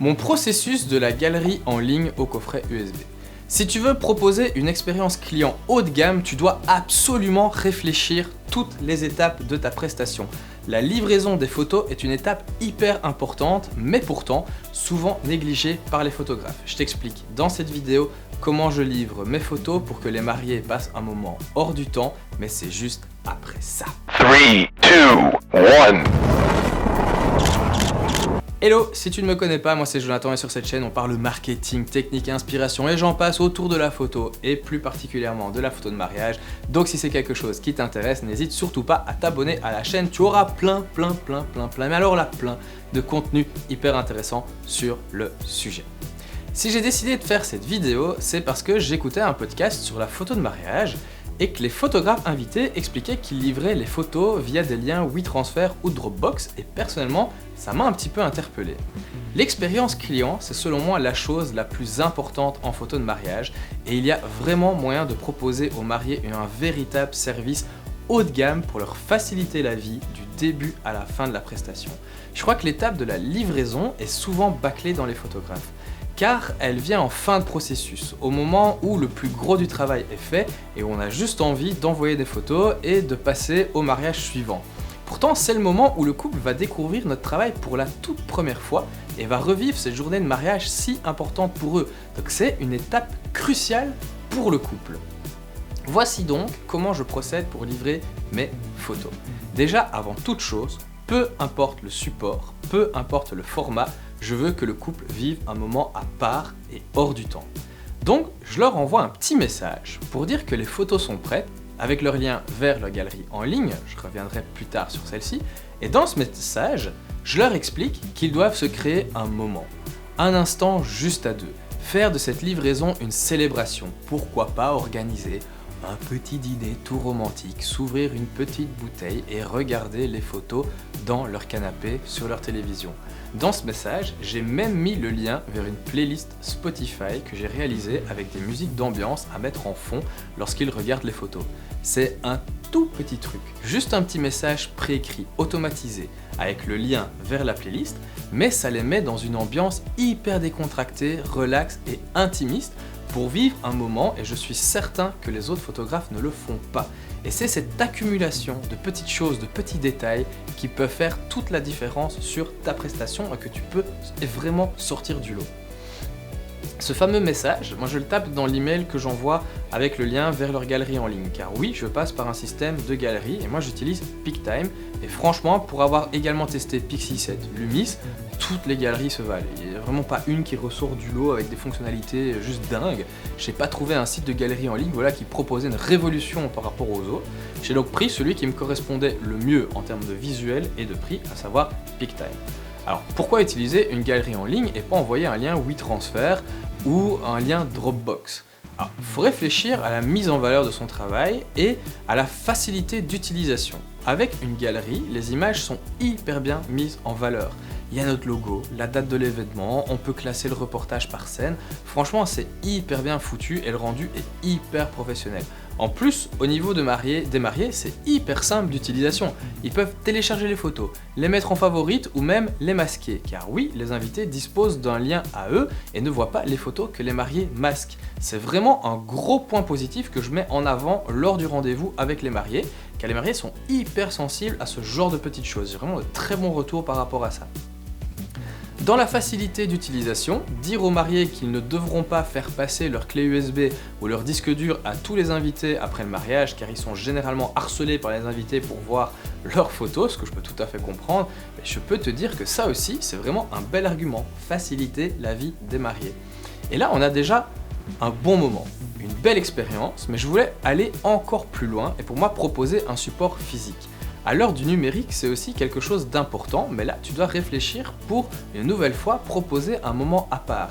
Mon processus de la galerie en ligne au coffret USB. Si tu veux proposer une expérience client haut de gamme, tu dois absolument réfléchir toutes les étapes de ta prestation. La livraison des photos est une étape hyper importante, mais pourtant souvent négligée par les photographes. Je t'explique dans cette vidéo comment je livre mes photos pour que les mariés passent un moment hors du temps, mais c'est juste après ça. 3, 2, 1. Hello, si tu ne me connais pas, moi c'est Jonathan et sur cette chaîne on parle marketing, technique, inspiration et j'en passe autour de la photo et plus particulièrement de la photo de mariage. Donc si c'est quelque chose qui t'intéresse, n'hésite surtout pas à t'abonner à la chaîne, tu auras plein, mais alors là plein de contenu hyper intéressant sur le sujet. Si j'ai décidé de faire cette vidéo, c'est parce que j'écoutais un podcast sur la photo de mariage et que les photographes invités expliquaient qu'ils livraient les photos via des liens WeTransfer ou Dropbox et personnellement, ça m'a un petit peu interpellé. L'expérience client, c'est selon moi la chose la plus importante en photo de mariage et il y a vraiment moyen de proposer aux mariés un véritable service haut de gamme pour leur faciliter la vie du début à la fin de la prestation. Je crois que l'étape de la livraison est souvent bâclée dans les photographes, car elle vient en fin de processus, au moment où le plus gros du travail est fait et où on a juste envie d'envoyer des photos et de passer au mariage suivant. Pourtant, c'est le moment où le couple va découvrir notre travail pour la toute première fois et va revivre cette journée de mariage si importante pour eux. Donc c'est une étape cruciale pour le couple. Voici donc comment je procède pour livrer mes photos. Déjà, avant toute chose, peu importe le support, peu importe le format, je veux que le couple vive un moment à part et hors du temps. Donc, je leur envoie un petit message pour dire que les photos sont prêtes, avec leur lien vers leur galerie en ligne, je reviendrai plus tard sur celle-ci, et dans ce message, je leur explique qu'ils doivent se créer un moment, un instant juste à deux, faire de cette livraison une célébration, pourquoi pas organiser un petit dîner tout romantique, s'ouvrir une petite bouteille et regarder les photos dans leur canapé sur leur télévision. Dans ce message, j'ai même mis le lien vers une playlist Spotify que j'ai réalisée avec des musiques d'ambiance à mettre en fond lorsqu'ils regardent les photos. C'est un tout petit truc, juste un petit message préécrit, automatisé, avec le lien vers la playlist, mais ça les met dans une ambiance hyper décontractée, relaxe et intimiste pour vivre un moment et je suis certain que les autres photographes ne le font pas. Et c'est cette accumulation de petites choses, de petits détails qui peuvent faire toute la différence sur ta prestation et que tu peux vraiment sortir du lot. Ce fameux message, moi je le tape dans l'email que j'envoie avec le lien vers leur galerie en ligne. Car oui, je passe par un système de galerie et moi j'utilise PicTime. Et franchement, pour avoir également testé Pixie7, Lumis, toutes les galeries se valent. Il n'y a vraiment pas une qui ressort du lot avec des fonctionnalités juste dingues. Je n'ai pas trouvé un site de galerie en ligne qui proposait une révolution par rapport aux autres. J'ai donc pris celui qui me correspondait le mieux en termes de visuel et de prix, à savoir PicTime. Alors pourquoi utiliser une galerie en ligne et pas envoyer un lien WeTransfer ou un lien Dropbox? Alors, il faut réfléchir à la mise en valeur de son travail et à la facilité d'utilisation. Avec une galerie, les images sont hyper bien mises en valeur. Il y a notre logo, la date de l'événement, on peut classer le reportage par scène. Franchement, c'est hyper bien foutu et le rendu est hyper professionnel. En plus, au niveau des mariés, c'est hyper simple d'utilisation. Ils peuvent télécharger les photos, les mettre en favorites ou même les masquer. Car oui, les invités disposent d'un lien à eux et ne voient pas les photos que les mariés masquent. C'est vraiment un gros point positif que je mets en avant lors du rendez-vous avec les mariés, car les mariés sont hyper sensibles à ce genre de petites choses. J'ai vraiment de très bons retours par rapport à ça. Dans la facilité d'utilisation, dire aux mariés qu'ils ne devront pas faire passer leur clé USB ou leur disque dur à tous les invités après le mariage car ils sont généralement harcelés par les invités pour voir leurs photos, ce que je peux tout à fait comprendre, mais je peux te dire que ça aussi c'est vraiment un bel argument, faciliter la vie des mariés. Et là on a déjà un bon moment, une belle expérience, mais je voulais aller encore plus loin et pour moi proposer un support physique. À l'heure du numérique, c'est aussi quelque chose d'important, mais là, tu dois réfléchir pour, une nouvelle fois, proposer un moment à part.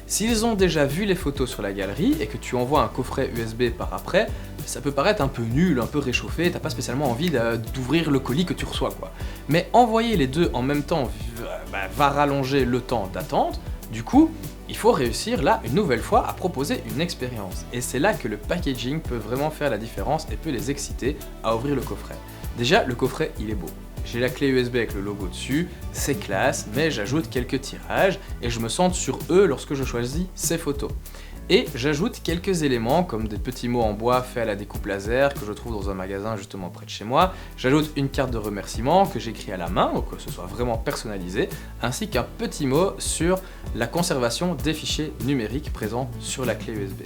S'ils ont déjà vu les photos sur la galerie et que tu envoies un coffret USB par après, ça peut paraître un peu nul, un peu réchauffé, t'as pas spécialement envie d'ouvrir le colis que tu reçois, quoi. Mais envoyer les deux en même temps va rallonger le temps d'attente, du coup, il faut réussir là, une nouvelle fois, à proposer une expérience. Et c'est là que le packaging peut vraiment faire la différence et peut les exciter à ouvrir le coffret. Déjà, le coffret, il est beau. J'ai la clé USB avec le logo dessus, c'est classe, mais j'ajoute quelques tirages et je me centre sur eux lorsque je choisis ces photos. Et j'ajoute quelques éléments comme des petits mots en bois faits à la découpe laser que je trouve dans un magasin justement près de chez moi. J'ajoute une carte de remerciement que j'écris à la main, pour que ce soit vraiment personnalisé, ainsi qu'un petit mot sur la conservation des fichiers numériques présents sur la clé USB.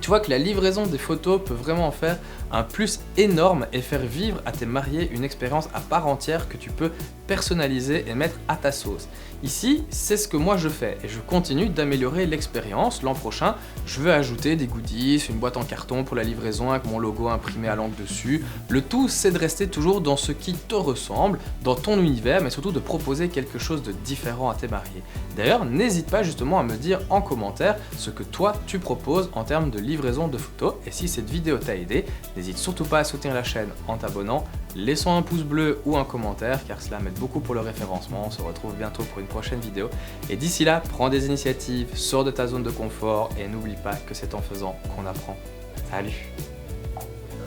Tu vois que la livraison des photos peut vraiment faire un plus énorme et faire vivre à tes mariés une expérience à part entière que tu peux personnaliser et mettre à ta sauce. Ici, c'est ce que moi je fais et je continue d'améliorer l'expérience. L'an prochain, je veux ajouter des goodies, une boîte en carton pour la livraison avec mon logo imprimé à l'encre dessus. Le tout, c'est de rester toujours dans ce qui te ressemble, dans ton univers, mais surtout de proposer quelque chose de différent à tes mariés. D'ailleurs, n'hésite pas justement à me dire en commentaire ce que toi tu proposes en termes de livraison de photos. Et si cette vidéo t'a aidé, n'hésite surtout pas à soutenir la chaîne en t'abonnant, laissant un pouce bleu ou un commentaire car cela m'aide beaucoup pour le référencement. On se retrouve bientôt pour une prochaine vidéo. Et d'ici là, prends des initiatives, sors de ta zone de confort et n'oublie pas que c'est en faisant qu'on apprend. Salut!